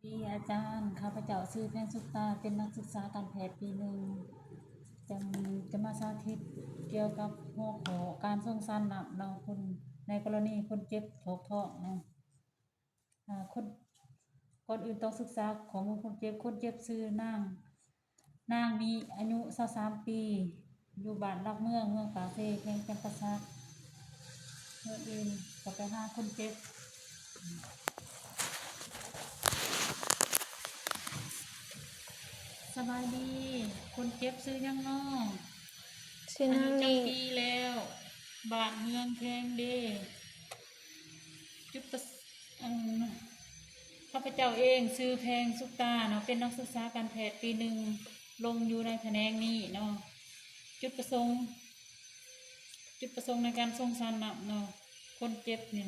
ดีอาจารย์ข้าพเจ้าชื่อแพทย์สุตาเป็นนักศึกษาการแพทย์ปีหนึ่งจะจะมาสาธิตเกี่ยวกับหัวข้อการส่งสารหนักเราคนในกรณีคนเจ็บท้องเนาะคนก่อนอื่นต้องศึกษาของคนเจ็บชื่อนางมีอายุ23ปีอยู่บ้านรักเมืองปากเซ่แขวงจำปาสักเมื่ออื่นก็ไปหาคนเจ็บสบายดีคนเจ็บซื้อยังน้องชื่ออายุจักน้องนี่ปีแล้วบ้านเมืองแพงเด้จุดประสอืมข้าพเจ้าเองซื้อแพงสุกตาเนาะเป็นนักศึกษาการแพทย์ปีหนึ่งลงอยู่ในแผนกนี้เนาะจุดประสงค์จุดประสงค์ในการส่งสารหนักเนาะคนเจ็บนี่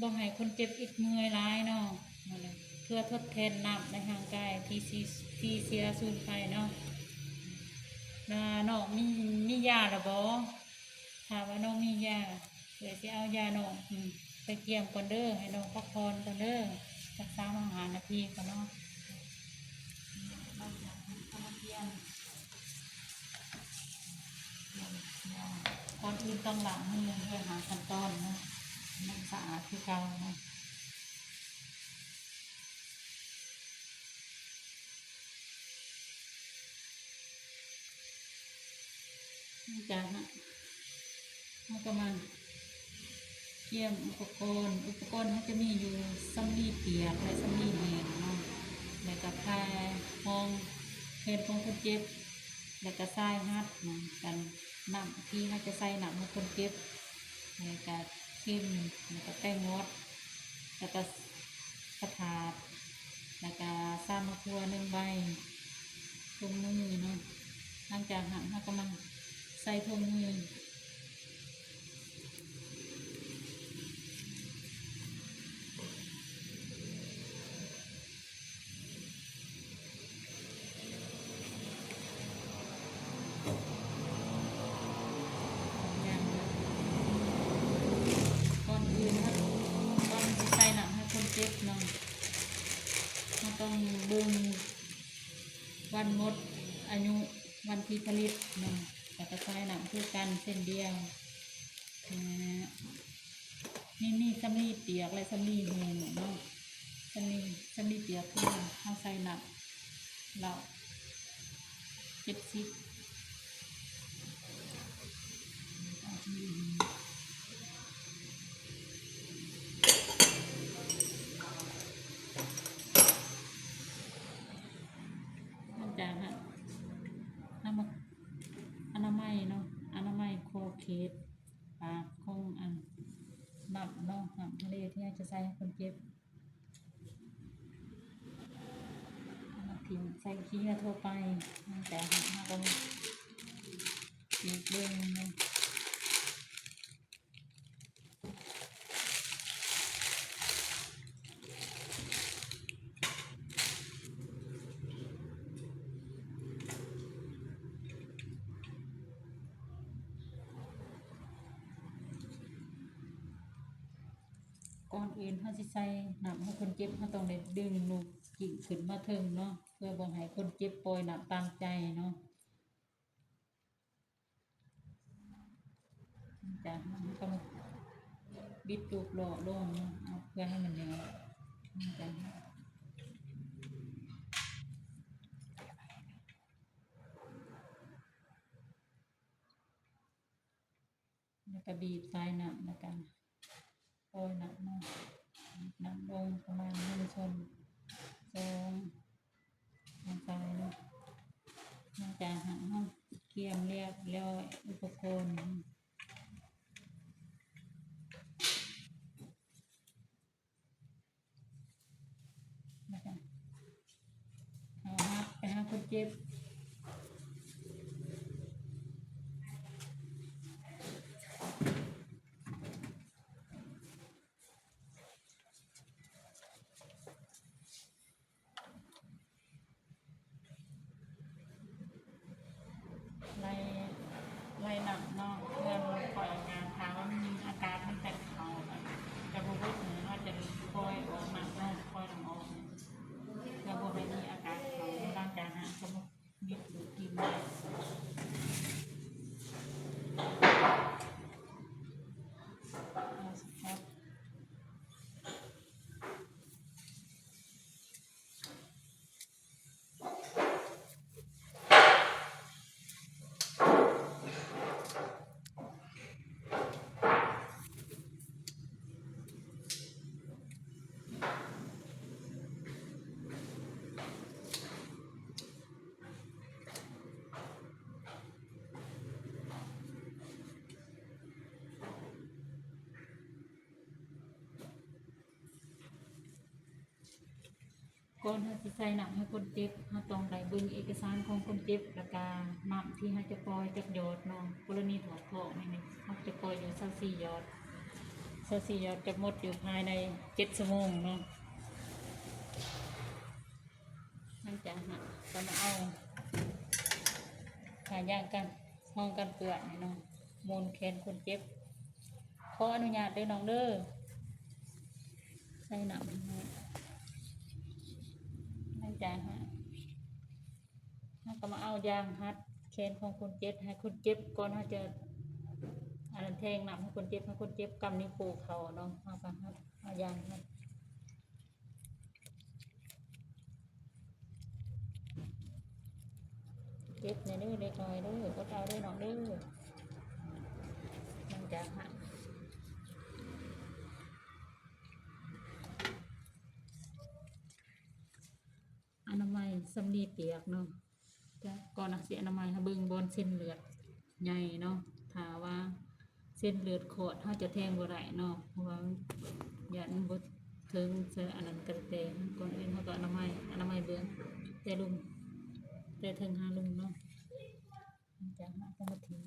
บ่ให้คนเจ็บอีกเมื่อยร้ายเนาะนั่นแหละเพื่อทดแทนหนักในร่างกายที่เสียสูญไปเนาะน้องมียาหรือบ่ถามว่าน้องมียาเดี๋ยวสิเอายาน้องไปเกี่ยมก่อนเด้อให้น้องพักผ่อนก่อนเด้อสัก3-5 นาทีก่อนเนาะเอามาเกี่ยมก่อนอื่นต้องล้างมือเพื่อหาขั้นตอนเนาะมันสะอาดคือเก่าเนาะจากนั้นเราก็มาเกี่ยมอุปกรณ์เขาจะมีอยู่สำลีเปียกและสำลีแห้งเนาะแล้วก็ผ้าห้องเพนของคนเจ็บแล้วก็ทรายฮัดนะกันน้ำที่เขาจะใส่น้ำให้คนเจ็บแล้วก็เข้มแล้วก็แป้งงดแล้วก็กระถาดแล้วก็ซ้ำมะพร้าว1 ใบถุงมือเนาะหลังจากหันเขาก็มาใส่ถุงมืออย่างก่อนอื่นครับก่อนที่ใส่หนังให้คนเจ็บเนาะเราต้องเบิ่งวันหมดอายุวันที่ผลิตเนาะแต่ก็ใส่หนังคือกันเส้นเดียวนี่สำลีเปียกและสำลีแห้งเนาะสำลีเปียกคือเขาใส่หนักเรา70มันจะฮะน้ำอนามัยเนาะอนามัยโคเคสปากคงหนับเนาะหนับทะเลที่จะใส่ให้คนเจ็บถิ่นใส่ขี้ทั่วไปแต่หากเราอีกเรื่องนึงก่อนอื่นเขาสิใส่หนับให้คนเจ็บเขาต้องได้ดึงลูกจิกขึ้นมาถึงเนาะเพื่อบ่ให้คนเจ็บปล่อยหนับตามใจเนาะจากนั้นก็บิดลูกหล่อลงเนาะเอาเพื่อให้มันแน่นจากนั้นแล้วก็บีบสายหนับแล้วกันปล่อยหนับเนาะหนับลงประมาณ1 ชน2ลงไปเนาะมาจากหางห้องเกี่ยมเรียบร้อยอุปกรณ์นะคะเอาฮับไปหาคนเจ็บไล่ไล่หนักเนาะเพื่อนปล่อยงานทางว่ามีอาการมันแต่เขาจะพูดถึงว่าจะคอยออกมาเนาะคอยทำออก ก่อนเขาสิใส่น้ำให้คนเจ็บเขาต้องได้เบิ่งเอกสารของคนเจ็บแล้วก็น้ำที่เขาจะปล่อยจากหยอดเนาะกรณีถอดถอกนี่เขาจะปล่อยอยู่24หยอด24หยอดจะหมดอยู่ภายใน7 ชั่วโมงเนาะนั่นจะหาก็มาเอาหาย่างกันห้องกันเปื่อนนี่เนาะมูลแขนคนเจ็บขออนุญาตด้วยน้องเด้อใส่น้ำนั่นจะหาแล้วก็มาเอายางฮัดแขนของคนเจ็บให้คนเจ็บก่อนเขาจะอันนั้นแทงน้ำให้คนเจ็บให้คนเจ็บกำนิ้วโป้งเขาเนาะเอาไปฮัดเอายางฮัดเจ็บในเด้อเล็กน้อยเด้อก็เอาได้น้องเด้อมันจะหาอนามัยสำลีเปียกเนาะจะก่อนเสียอนามัยให้เบิ่งบนเส้นเลือดใหญ่เนาะถ้าว่าเส้นเลือดขอดเขาจะแทงบ่ได้เนาะเพราะว่าอย่าบ่ถึงจะอันนั้นกระเตงก่อนอื่นเขาก็อนามัยเบิ่งแต่ลุมแต่ถึงหาลุมเนาะจะหาต้องมาทิ้ง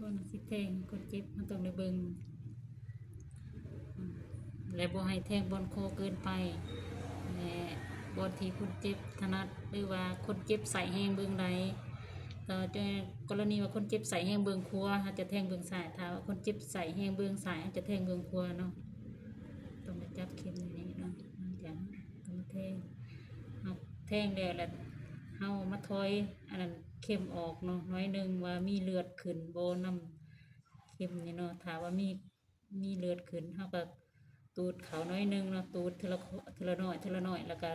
ก่อนสิแทงคนเจ็บมันต้องได้เบิ่งและบ่ให้แทงบอลโคเกินไปและบอลที่คนเจ็บถนัดหรือว่าคนเจ็บใส่แห้งเบิ่งใดต่อจะกรณีว่าคนเจ็บใส่แห้งเบิ่งครัวอาจจะแทงเบิ่งซ้ายถ้าว่าคนเจ็บใส่แห้งเบิ่งซ้ายอาจจะแทงเบิ่งครัวเนาะต้องได้จับเข็มนี้เนาะนั่นจังต้องแทงเอาแทงแล้วแหละเฮามาถอยอันนั้นเข็มออกเนาะน้อยนึงว่ามีเลือดขึ้นบ่น้ำเข็มนี่เนาะถ้าว่ามีเลือดขึ้นเฮาก็ตูดเขาน้อยนึงเนาะตูดทีละน้อยแล้วก็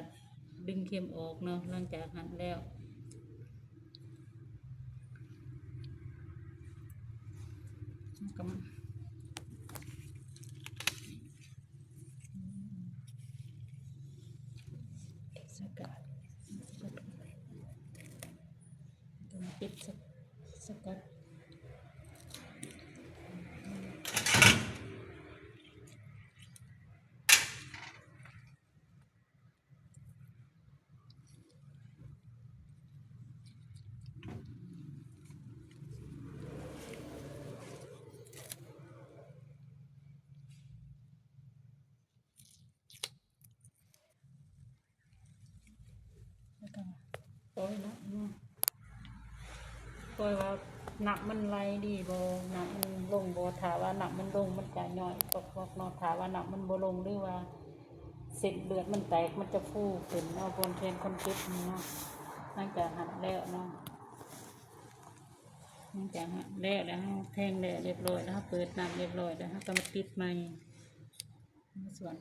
ดึงเข็มออกเนาะหลังจากหั่นแล้วก็มาสกัดต้องปิดสกัดปล่อยนะปล่อยว่าหนักมันไหลดีบ่หนักมันลงบ่ถ้าว่าหนักมันลงมันจะย่อยปอกๆเนาะถ้าว่าหนักมันบ่ลงหรือว่าเส้นเลือดมันแตกมันจะฟูขึ้นเอาบนแขนคนเจ็บนี่เนาะนั่นจะหันแล้วเนาะนั่นจะหันแล้วแทงแล้วเรียบร้อยแล้วเปิดน้ำเรียบร้อยแล้วก็มาปิดใหม่ส่วน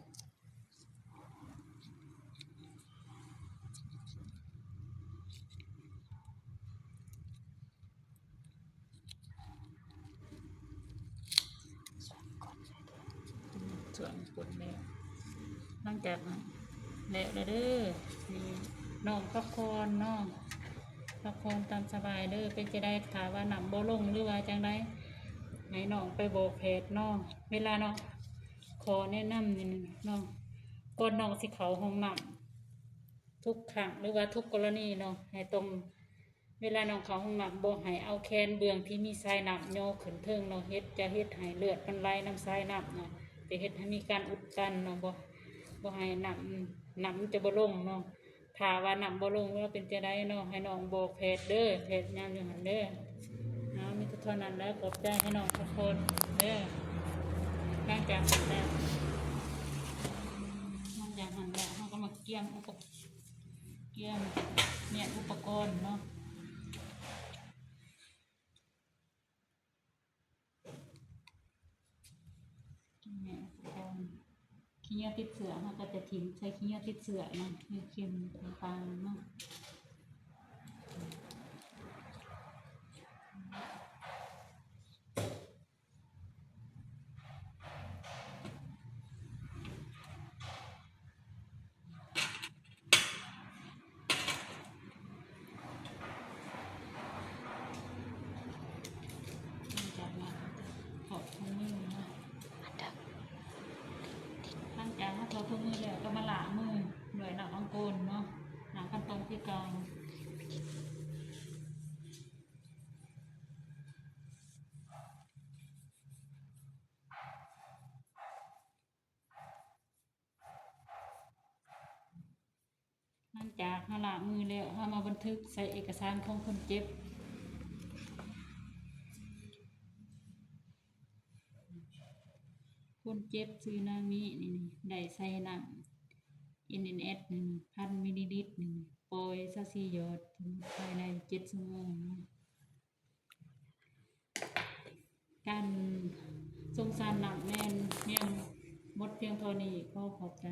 กดแล้วหลังจากนั้นแล้วเด้อน้องพักผ่อนน้องพักผ่อนตามสบายเด้อเป็นจะได้ถามว่าหนำบ่ลงหรือว่าจังไดให้น้องไปบอกแพทย์น้องเวลาน้องขอแนะนำนี่น้องก่อนน้องสิเข้าห้องน้ำทุกครั้งหรือว่าทุกกรณีน้องให้ตรงเวลาน้องเข้าห้องน้ำบ่ให้เอาแขนเบื้องที่มีทรายน้ำโยกขึ้นเทิงน้องเฮ็ดจะเฮ็ดให้เลือดมันไหลน้ำทรายน้ำเนาะไปเฮ็ดให้มีการอุดตันเนาะบ่ให้น้ำจะบ่ลงเนาะถ้าว่าน้ำบ่ลงว่าเป็นจะได้เนาะให้น้องบอกแพทย์เด้อแพทย์ยามอยู่หันเด้อมีเท่านั้นแล้วขอบใจให้น้องทุกคนเด้อหลังจากหันแล้วเขาก็มาเกี่ยมเนี่ยอุปกรณ์เนาะขี้ยาติดเสือเขาก็จะทิ้งใช้ขี้ยาติดเสือเนาะเค็มต่างๆเนาะ ถ้าเราทุ่มือแล้วก็มาล้างมือด้วยน้ำอังโกนเนาะน้ำขั้นตอนที่เกาหลังจากเราล้างมือแล้วเรามาบันทึกใส่เอกสารของคนเจ็บคนเจ็บซื้อนามินี่ได้ใส่น้ำ NNS 1,000 มิลลิลิตรโปรยซาซีหยดภายใน7 ชั่วโมงเนาะการสงสารหนักแน่นเพียงหมดเพียงเท่านี้ก็ขอบใจ